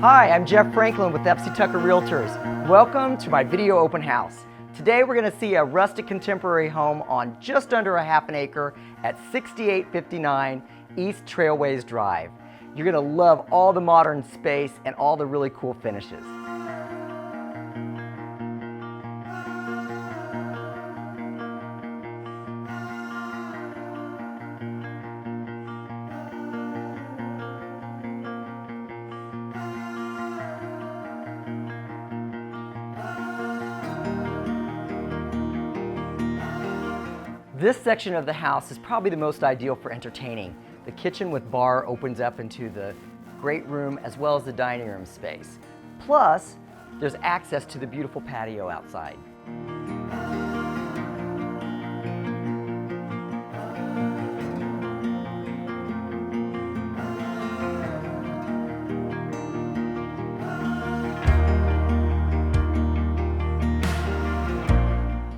Hi, I'm Jeff Franklin with FC Tucker Realtors. Welcome to my video open house. Today we're going to see a rustic contemporary home on just under a half an acre at 6859 East Trailway Drive. You're going to love all the modern space and all the really cool finishes. This section of the house is probably the most ideal for entertaining. The kitchen with bar opens up into the great room as well as the dining room space. Plus, there's access to the beautiful patio outside.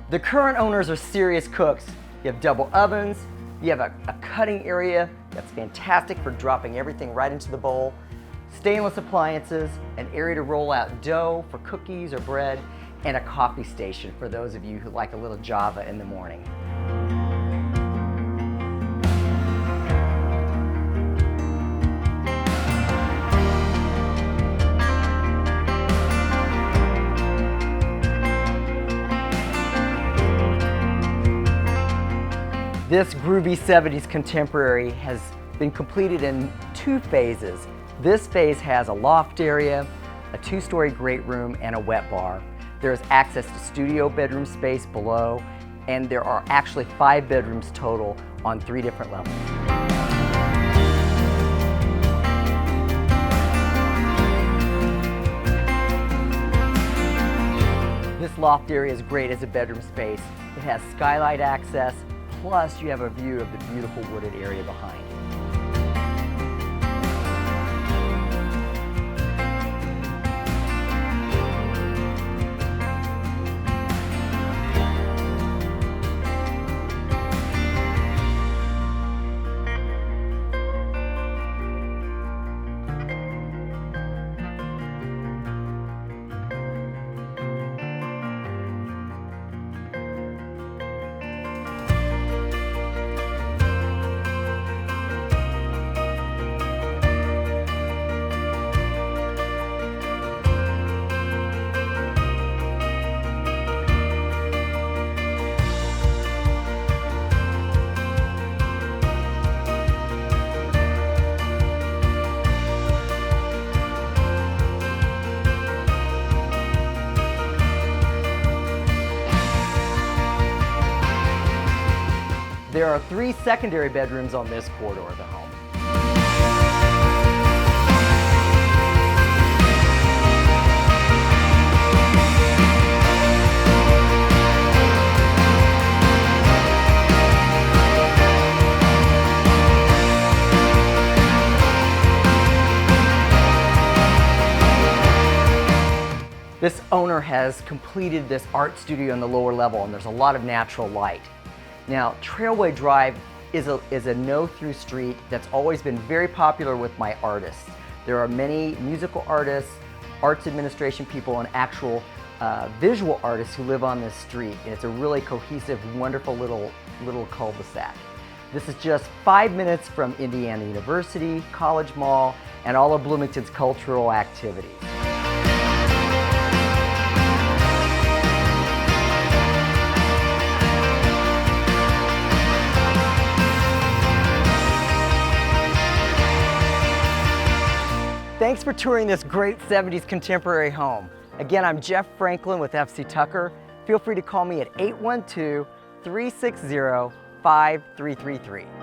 The current owners are serious cooks. You have double ovens, you have a cutting area that's fantastic for dropping everything right into the bowl, stainless appliances, an area to roll out dough for cookies or bread, and a coffee station for those of you who like a little Java in the morning. This groovy 70s contemporary has been completed in two phases. This phase has a loft area, a two-story great room, and a wet bar. There's access to studio bedroom space below, and there are actually 5 bedrooms total on 3 different levels. This loft area is great as a bedroom space. It has skylight access, plus you have a view of the beautiful wooded area behind. There are 3 secondary bedrooms on this corridor of the home. This owner has completed this art studio on the lower level, and there's a lot of natural light. Now, Trailway Drive is a no-through street that's always been very popular with my artists. There are many musical artists, arts administration people, and actual visual artists who live on this street. And it's a really cohesive, wonderful little cul-de-sac. This is just 5 minutes from Indiana University, College Mall, and all of Bloomington's cultural activities. Thanks for touring this great 70s contemporary home. Again, I'm Jeff Franklin with FC Tucker. Feel free to call me at 812-360-5333.